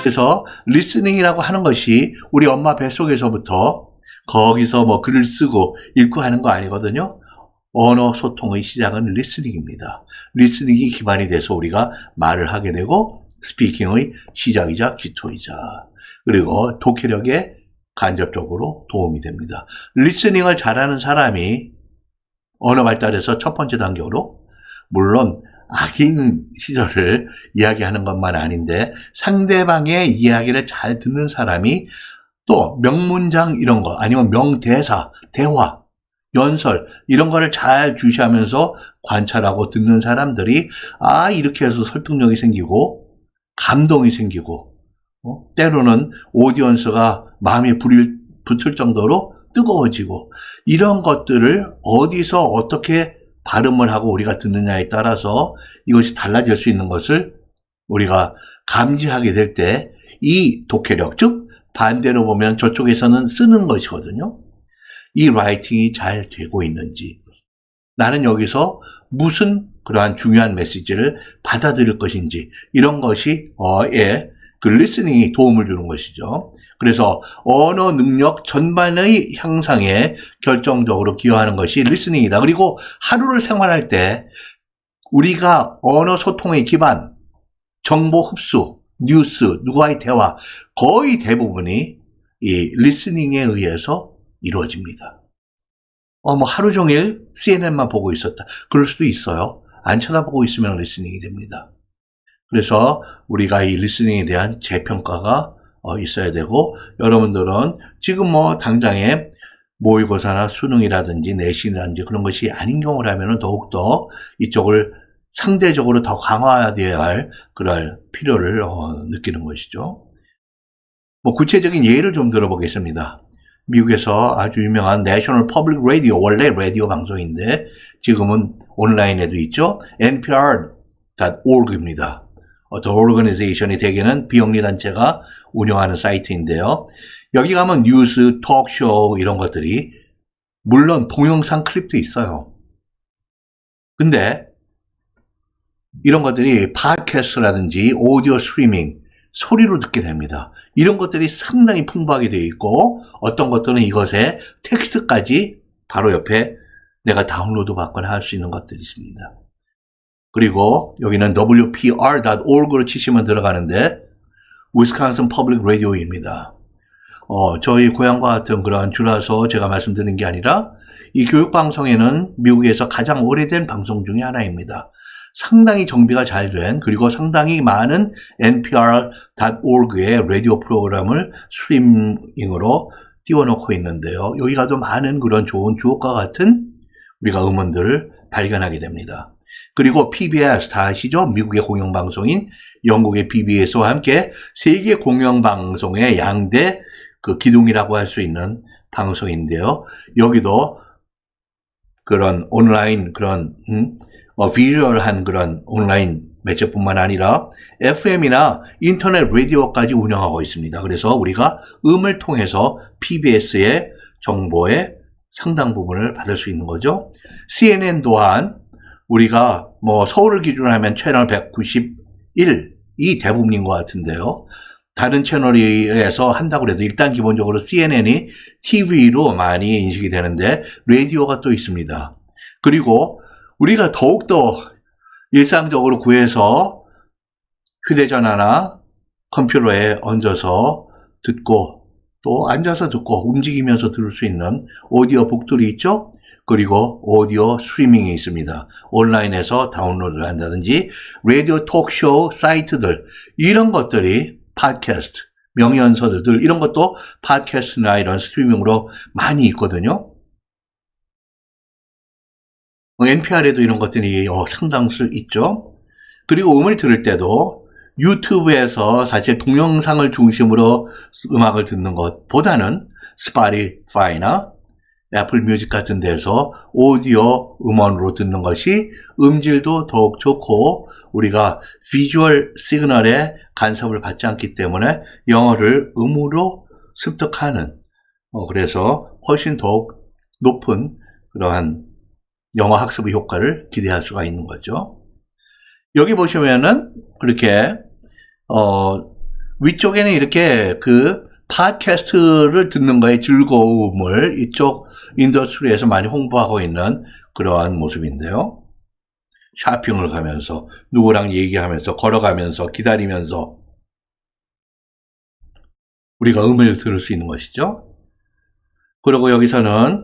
그래서 리스닝이라고 하는 것이 우리 엄마 뱃속에서부터 거기서 뭐 글을 쓰고 읽고 하는 거 아니거든요. 언어 소통의 시작은 리스닝입니다. 리스닝이 기반이 돼서 우리가 말을 하게 되고 스피킹의 시작이자 기초이자 그리고 독해력에 간접적으로 도움이 됩니다. 리스닝을 잘하는 사람이 언어 발달에서 첫 번째 단계로 물론 악인 시절을 이야기하는 것만 아닌데 상대방의 이야기를 잘 듣는 사람이 또 명문장 이런 거 아니면 명대사, 대화, 연설 이런 거를 잘 주시하면서 관찰하고 듣는 사람들이 이렇게 해서 설득력이 생기고 감동이 생기고 때로는 오디언스가 마음에 불이 붙을 정도로 뜨거워지고 이런 것들을 어디서 어떻게 발음을 하고 우리가 듣느냐에 따라서 이것이 달라질 수 있는 것을 우리가 감지하게 될 때 이 독해력, 즉 반대로 보면 저쪽에서는 쓰는 것이거든요. 이 라이팅이 잘 되고 있는지 나는 여기서 무슨 그러한 중요한 메시지를 받아들일 것인지 이런 것이 그 리스닝이 도움을 주는 것이죠. 그래서 언어 능력 전반의 향상에 결정적으로 기여하는 것이 리스닝이다. 그리고 하루를 생활할 때 우리가 언어 소통의 기반, 정보 흡수, 뉴스, 누구와의 대화 거의 대부분이 이 리스닝에 의해서 이루어집니다. 뭐 하루 종일 CNN만 보고 있었다. 그럴 수도 있어요. 안 쳐다보고 있으면 리스닝이 됩니다. 그래서 우리가 이 리스닝에 대한 재평가가 있어야 되고 여러분들은 지금 뭐 당장에 모의고사나 수능이라든지 내신이라든지 그런 것이 아닌 경우라면 더욱더 이쪽을 상대적으로 더 강화되어야 할 그럴 필요를 느끼는 것이죠. 뭐 구체적인 예를 좀 들어보겠습니다. 미국에서 아주 유명한 내셔널 퍼블릭 라디오, 원래 라디오 방송인데 지금은 온라인에도 있죠. npr.org입니다. 어떤 오르거니제이션이 대개는 비영리 단체가 운영하는 사이트인데요. 여기 가면 뉴스, 톡쇼 이런 것들이 물론 동영상 클립도 있어요. 근데 이런 것들이 팟캐스트라든지 오디오 스트리밍 소리로 듣게 됩니다. 이런 것들이 상당히 풍부하게 되어 있고 어떤 것들은 이것에 텍스트까지 바로 옆에 내가 다운로드 받거나 할 수 있는 것들이 있습니다. 그리고 여기는 wpr.org로 치시면 들어가는데 위스콘신 퍼블릭 라디오입니다. 저희 고향과 같은 그런 주라서 제가 말씀드린 게 아니라 이 교육방송에는 미국에서 가장 오래된 방송 중에 하나입니다. 상당히 정비가 잘 된 그리고 상당히 많은 npr.org의 라디오 프로그램을 스트리밍으로 띄워놓고 있는데요. 여기 가도 많은 그런 좋은 주옥과 같은 우리가 음원들을 발견하게 됩니다. 그리고 PBS 다 아시죠? 미국의 공영방송인 영국의 PBS와 함께 세계 공영방송의 양대 그 기둥이라고 할 수 있는 방송인데요. 여기도 그런 온라인 그런 비주얼한 그런 온라인 매체뿐만 아니라 FM이나 인터넷 라디오까지 운영하고 있습니다. 그래서 우리가 음을 통해서 PBS의 정보의 상당 부분을 받을 수 있는 거죠. CNN 또한 우리가 뭐 서울을 기준으로 하면 채널 191이 대부분인 것 같은데요. 다른 채널에서 한다고 해도 일단 기본적으로 CNN이 TV로 많이 인식이 되는데 라디오가 또 있습니다. 그리고 우리가 더욱더 일상적으로 구해서 휴대전화나 컴퓨터에 얹어서 듣고 또 앉아서 듣고 움직이면서 들을 수 있는 오디오북들이 있죠. 그리고 오디오 스트리밍이 있습니다. 온라인에서 다운로드를 한다든지 라디오 톡쇼 사이트들 이런 것들이 팟캐스트, 명연서들 이런 것도 팟캐스트나 이런 스트리밍으로 많이 있거든요. NPR에도 이런 것들이 상당수 있죠. 그리고 음을 들을 때도 유튜브에서 사실 동영상을 중심으로 음악을 듣는 것보다는 스포티파이나 애플 뮤직 같은 데서 오디오 음원으로 듣는 것이 음질도 더욱 좋고 우리가 비주얼 시그널에 간섭을 받지 않기 때문에 영어를 음으로 습득하는 그래서 훨씬 더욱 높은 그러한 영어 학습의 효과를 기대할 수가 있는 거죠. 여기 보시면은 그렇게 위쪽에는 이렇게 그 팟캐스트를 듣는 거에 즐거움을 이쪽 인더스트리에서 많이 홍보하고 있는 그러한 모습인데요. 쇼핑을 가면서 누구랑 얘기하면서 걸어가면서 기다리면서 우리가 음을 들을 수 있는 것이죠. 그리고 여기서는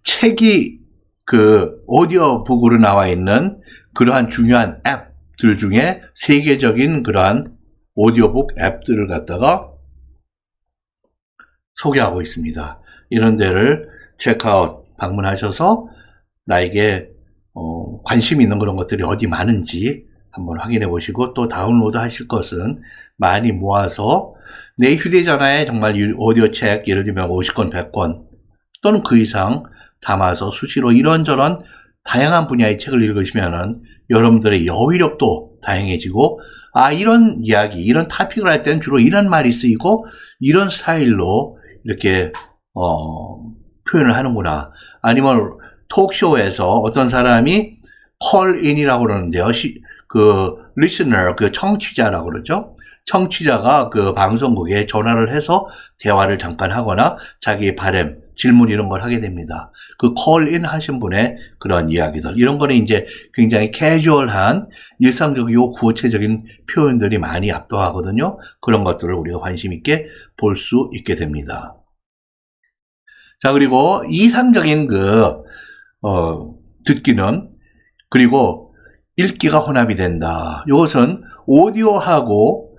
책이 그 오디오북으로 나와 있는 그러한 중요한 앱들 중에 세계적인 그러한 오디오북 앱들을 갖다가 소개하고 있습니다. 이런 데를 체크아웃 방문하셔서 나에게 관심 있는 그런 것들이 어디 많은지 한번 확인해 보시고 또 다운로드 하실 것은 많이 모아서 내 휴대전화에 정말 오디오 책 예를 들면 50권, 100권 또는 그 이상 담아서 수시로 이런저런 다양한 분야의 책을 읽으시면은 여러분들의 여위력도 다양해지고 이런 이야기, 이런 토픽을 할 때는 주로 이런 말이 쓰이고 이런 스타일로 이렇게 표현을 하는구나. 아니면 톡쇼에서 어떤 사람이 콜인이라고 그러는데요. 그 listener, 그 청취자라고 그러죠. 청취자가 그 방송국에 전화를 해서 대화를 잠깐 하거나 자기의 바람, 질문 이런 걸 하게 됩니다. 그 콜인 하신 분의 그런 이야기들. 이런 거는 이제 굉장히 캐주얼한 일상적이고 구체적인 표현들이 많이 압도하거든요. 그런 것들을 우리가 관심 있게 볼 수 있게 됩니다. 자, 그리고 이상적인 듣기는 그리고 읽기가 혼합이 된다. 이것은 오디오하고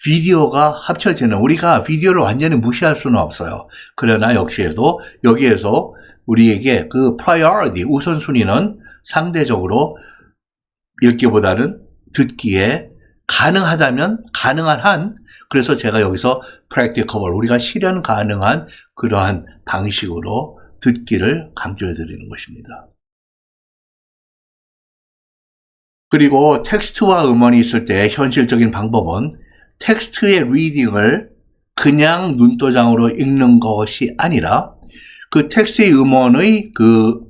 비디오가 합쳐지는 우리가 비디오를 완전히 무시할 수는 없어요. 그러나 여기에서 우리에게 그 priority 우선순위는 상대적으로 읽기보다는 듣기에 가능하다면 가능한 한 그래서 제가 여기서 practicable 우리가 실현 가능한 그러한 방식으로 듣기를 강조해 드리는 것입니다. 그리고 텍스트와 음원이 있을 때 현실적인 방법은 텍스트의 리딩을 그냥 눈도장으로 읽는 것이 아니라 그 텍스트의 음원의 그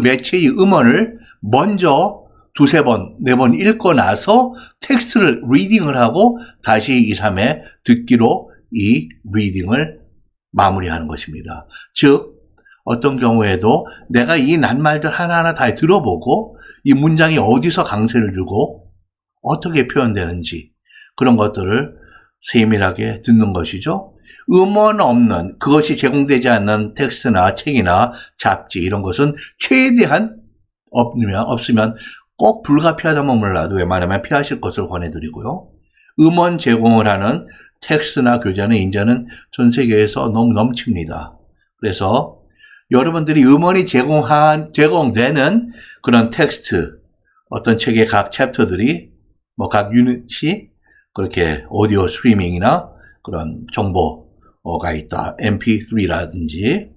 매체의 음원을 먼저 두세 번, 네 번 읽고 나서 텍스트를 리딩을 하고 다시 2, 3회 듣기로 이 리딩을 마무리하는 것입니다. 즉 어떤 경우에도 내가 이 낱말들 하나하나 다 들어보고 이 문장이 어디서 강세를 주고 어떻게 표현되는지 그런 것들을 세밀하게 듣는 것이죠. 음원 없는 그것이 제공되지 않는 텍스트나 책이나 잡지 이런 것은 최대한 없으면 꼭 불가피하다면 몰라도 웬만하면 피하실 것을 권해드리고요. 음원 제공을 하는 텍스트나 교재는 이제는 전 세계에서 너무 넘칩니다. 그래서 여러분들이 음원이 제공되는 그런 텍스트, 어떤 책의 각 챕터들이 각 유닛이 그렇게 오디오 스트리밍이나 그런 정보가 있다. MP3라든지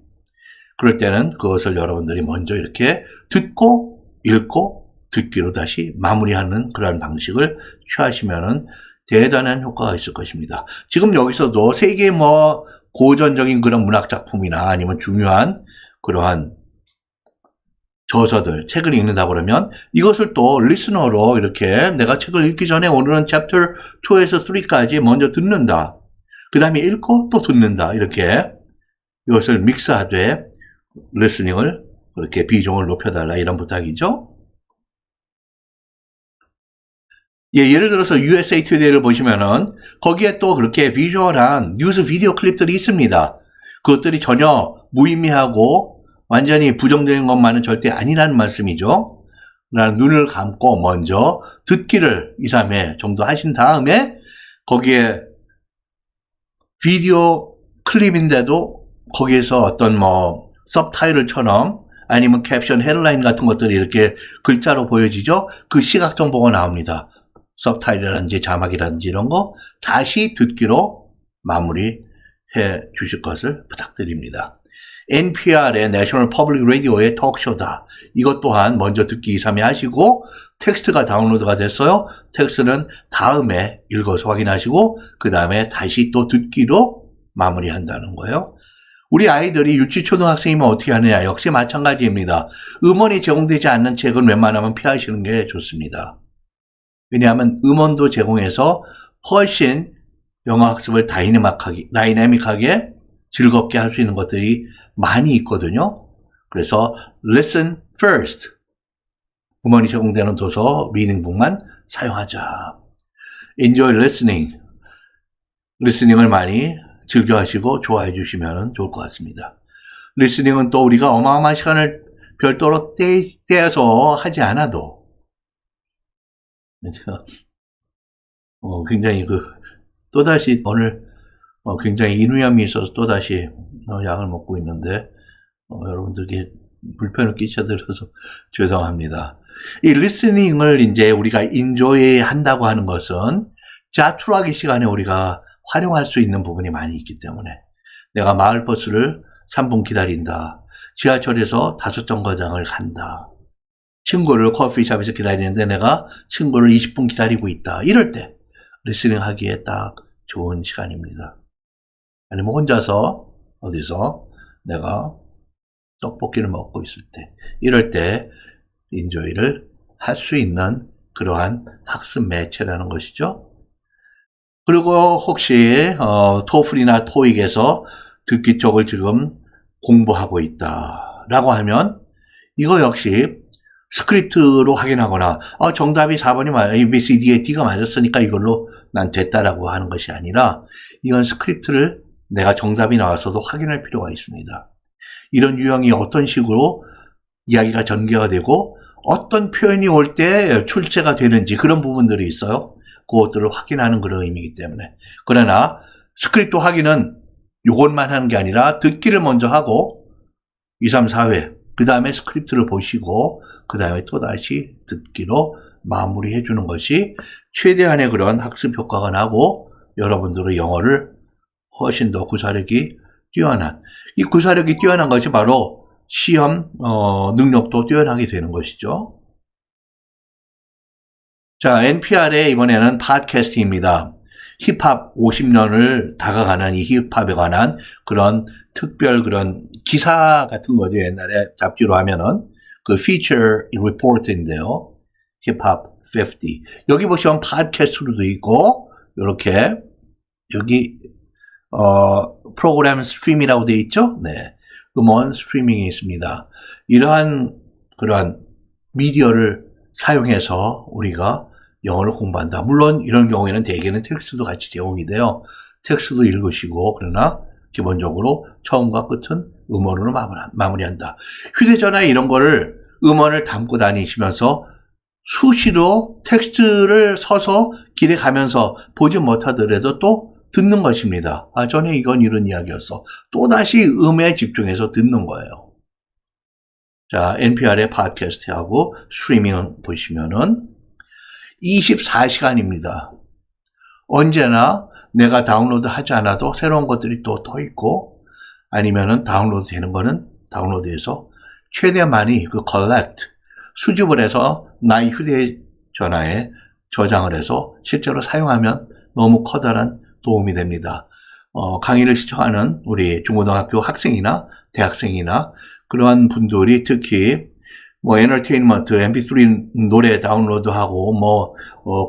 그럴 때는 그것을 여러분들이 먼저 이렇게 듣고 읽고 듣기로 다시 마무리하는 그런 방식을 취하시면은 대단한 효과가 있을 것입니다. 지금 여기서도 세계 고전적인 그런 문학 작품이나 아니면 중요한 그러한 저서들, 책을 읽는다 그러면 이것을 또 리스너로 이렇게 내가 책을 읽기 전에 오늘은 챕터 2에서 3까지 먼저 듣는다. 그 다음에 읽고 또 듣는다. 이렇게 이것을 믹스하되 리스닝을 그렇게 비중을 높여달라 이런 부탁이죠. 예를 들어서 USA Today를 보시면은 거기에 또 그렇게 비주얼한 뉴스 비디오 클립들이 있습니다. 그것들이 전혀 무의미하고 완전히 부정적인 것만은 절대 아니라는 말씀이죠. 그러나 눈을 감고 먼저 듣기를 2, 3회 정도 하신 다음에 거기에 비디오 클립인데도 거기에서 어떤 서브타이틀처럼 아니면 캡션, 헤드라인 같은 것들이 이렇게 글자로 보여지죠. 그 시각 정보가 나옵니다. 서브타이틀이라든지 자막이라든지 이런 거 다시 듣기로 마무리해 주실 것을 부탁드립니다. NPR의 National Public Radio의 톡쇼다. 이것 또한 먼저 듣기 2, 3회 하시고 텍스트가 다운로드가 됐어요. 텍스트는 다음에 읽어서 확인하시고 그 다음에 다시 또 듣기로 마무리한다는 거예요. 우리 아이들이 유치 초등학생이면 어떻게 하느냐 역시 마찬가지입니다. 음원이 제공되지 않는 책은 웬만하면 피하시는 게 좋습니다. 왜냐하면 음원도 제공해서 훨씬 영어 학습을 다이내믹하게 즐겁게 할 수 있는 것들이 많이 있거든요. 그래서 listen first. 음원이 제공되는 도서 리딩북만 사용하자. enjoy listening. 리스닝을 많이 즐겨 하시고 좋아해 주시면 좋을 것 같습니다. 리스닝은 또 우리가 어마어마한 시간을 별도로 떼어서 하지 않아도 굉장히 또다시 오늘 굉장히 인후염이 있어서 또다시 약을 먹고 있는데 여러분들께 불편을 끼쳐드려서 죄송합니다. 이 리스닝을 이제 우리가 인조이 한다고 하는 것은 자투락의 시간에 우리가 활용할 수 있는 부분이 많이 있기 때문에 내가 마을버스를 3분 기다린다. 지하철에서 5정거장을 간다. 친구를 커피숍에서 기다리는데 내가 친구를 20분 기다리고 있다. 이럴 때 리스닝 하기에 딱 좋은 시간입니다. 아니면 혼자서 어디서 내가 떡볶이를 먹고 있을 때 이럴 때 인조이를 할 수 있는 그러한 학습 매체라는 것이죠. 그리고 혹시 토플이나 토익에서 듣기 쪽을 지금 공부하고 있다라고 하면 이거 역시 스크립트로 확인하거나 정답이 4번이 A, B, C, D에 D가 맞았으니까 이걸로 난 됐다라고 하는 것이 아니라 이건 스크립트를 내가 정답이 나왔어도 확인할 필요가 있습니다. 이런 유형이 어떤 식으로 이야기가 전개가 되고 어떤 표현이 올 때 출제가 되는지 그런 부분들이 있어요. 그것들을 확인하는 그런 의미이기 때문에. 그러나 스크립트 확인은 이것만 하는 게 아니라 듣기를 먼저 하고 2, 3, 4회 그 다음에 스크립트를 보시고 그 다음에 또다시 듣기로 마무리해 주는 것이 최대한의 그런 학습 효과가 나고 여러분들의 영어를 훨씬 더 구사력이 뛰어난 이 구사력이 뛰어난 것이 바로 시험 능력도 뛰어나게 되는 것이죠. 자, NPR의 이번에는 팟캐스트입니다. 힙합 50년을 다가가는 이 힙합에 관한 그런 특별 그런 기사 같은 거죠. 옛날에 잡지로 하면은 그 feature report인데요. 힙합 50. 여기 보시면 팟캐스트로도 있고 이렇게 여기 프로그램 스트림이라고 되어 있죠. 네, 음원 스트리밍이 있습니다. 이러한 그러한 미디어를 사용해서 우리가 영어를 공부한다. 물론 이런 경우에는 대개는 텍스트도 같이 제공이 돼요. 텍스트도 읽으시고 그러나 기본적으로 처음과 끝은 음원으로 마무리한다. 휴대전화에 이런 거를 음원을 담고 다니시면서 수시로 텍스트를 서서 길에 가면서 보지 못하더라도 또 듣는 것입니다. 전에 이건 이런 이야기였어. 또다시 음에 집중해서 듣는 거예요. 자, NPR의 팟캐스트하고 스트리밍 보시면은 24시간입니다. 언제나 내가 다운로드 하지 않아도 새로운 것들이 또 있고 아니면은 다운로드 되는 거는 다운로드해서 최대한 많이 collect, 수집을 해서 나의 휴대전화에 저장을 해서 실제로 사용하면 너무 커다란 도움이 됩니다. 강의를 시청하는 우리 중고등학교 학생이나 대학생이나 그러한 분들이 특히 엔터테인먼트, mp3 노래 다운로드하고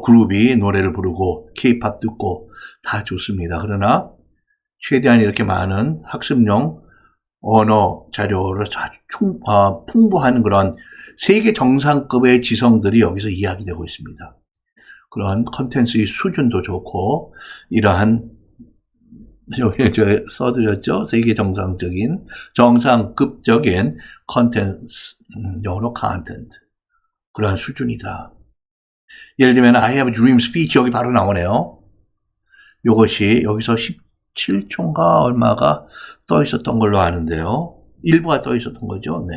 그룹이 노래를 부르고 K-팝 듣고 다 좋습니다. 그러나 최대한 이렇게 많은 학습용 언어 자료를 풍부한 그런 세계 정상급의 지성들이 여기서 이야기되고 있습니다. 그런 컨텐츠의 수준도 좋고 이러한 여기 써드렸죠. 세계 정상급적인 컨텐츠, 영어로 컨텐츠 그러한 수준이다. 예를 들면 I have a dream speech 여기 바로 나오네요. 이것이 여기서 17초인가 얼마가 떠 있었던 걸로 아는데요. 일부가 떠 있었던 거죠. 네.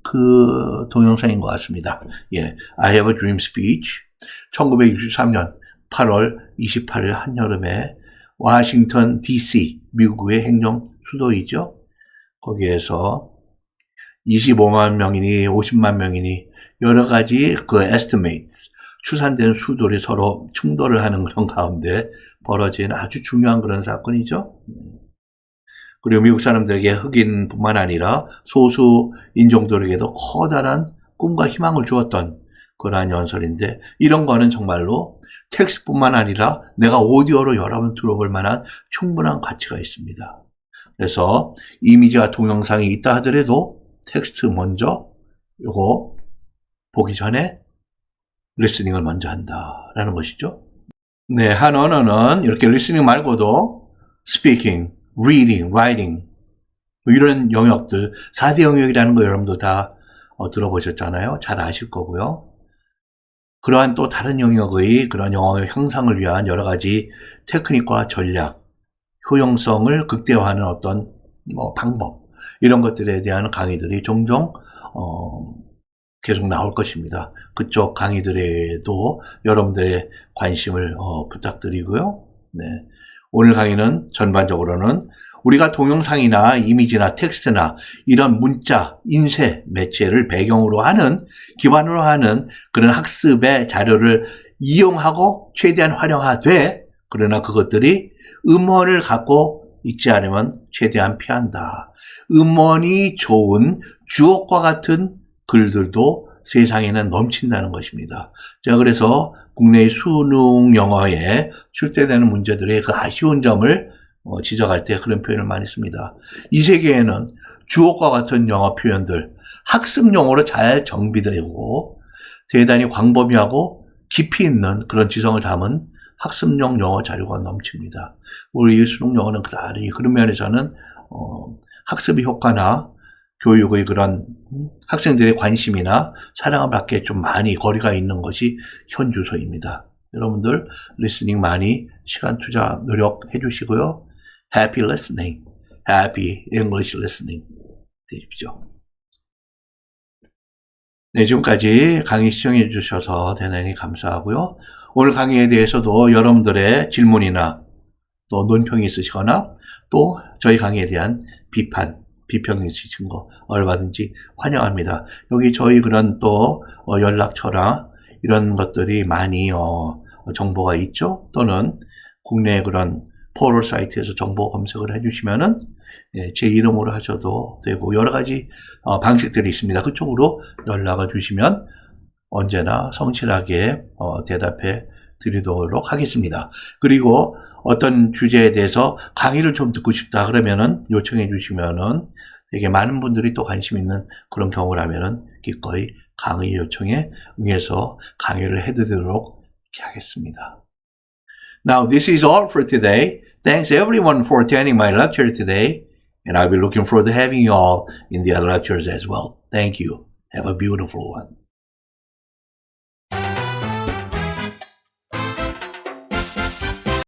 그 동영상인 것 같습니다. 예, I have a dream speech 1963년 8월 28일 한여름에 워싱턴 DC 미국의 행정 수도이죠. 거기에서 25만 명이니 50만 명이니 여러 가지 그 estimates 추산되는 수들이 서로 충돌을 하는 그런 가운데 벌어진 아주 중요한 그런 사건이죠. 그리고 미국 사람들에게 흑인뿐만 아니라 소수 인종들에게도 커다란 꿈과 희망을 주었던 그러한 연설인데 이런 거는 정말로 텍스트뿐만 아니라 내가 오디오로 여러 번 들어볼 만한 충분한 가치가 있습니다. 그래서 이미지와 동영상이 있다 하더라도 텍스트 먼저 요거 보기 전에 리스닝을 먼저 한다라는 것이죠. 네, 한 언어는 이렇게 리스닝 말고도 speaking, reading, writing 이런 영역들 4대 영역이라는 거 여러분들 다 들어보셨잖아요. 잘 아실 거고요. 그러한 또 다른 영역의 그런 영어의 형상을 위한 여러 가지 테크닉과 전략, 효용성을 극대화하는 어떤 방법 이런 것들에 대한 강의들이 종종 계속 나올 것입니다. 그쪽 강의들에도 여러분들의 관심을 부탁드리고요. 네. 오늘 강의는 전반적으로는 우리가 동영상이나 이미지나 텍스트나 이런 문자, 인쇄, 매체를 배경으로 하는, 기반으로 하는 그런 학습의 자료를 이용하고 최대한 활용하되, 그러나 그것들이 음원을 갖고 있지 않으면 최대한 피한다. 음원이 좋은 주옥과 같은 글들도 세상에는 넘친다는 것입니다. 제가 그래서 국내의 수능 영어에 출제되는 문제들의 그 아쉬운 점을 지적할 때 그런 표현을 많이 씁니다. 이 세계에는 주옥과 같은 영어 표현들, 학습용어로 잘 정비되고 대단히 광범위하고 깊이 있는 그런 지성을 담은 학습용 영어 자료가 넘칩니다. 우리 수능 영어는 그런 면에서는 학습의 효과나 교육의 그런 학생들의 관심이나 사랑을 받기에 좀 많이 거리가 있는 것이 현 주소입니다. 여러분들 리스닝 많이 시간 투자 노력해 주시고요. Happy listening, happy English listening 되십시오. 네, 지금까지 강의 시청해 주셔서 대단히 감사하고요. 오늘 강의에 대해서도 여러분들의 질문이나 또 논평이 있으시거나 또 저희 강의에 대한 비평이 있으신 거 얼마든지 환영합니다. 여기 저희 그런 또 연락처나 이런 것들이 많이 정보가 있죠. 또는 국내 그런 포털 사이트에서 정보 검색을 해주시면은 제 이름으로 하셔도 되고 여러 가지 방식들이 있습니다. 그쪽으로 연락을 주시면 언제나 성실하게 대답해 드리도록 하겠습니다. 그리고 어떤 주제에 대해서 강의를 좀 듣고 싶다 그러면은 요청해 주시면은 되게 많은 분들이 또 관심 있는 그런 경우라면은 기꺼이 강의 요청에 응해서 강의를 해드리도록 하겠습니다. Now, this is all for today. Thanks everyone for attending my lecture today, and I'll be looking forward to having you all in the other lectures as well. Thank you. Have a beautiful one.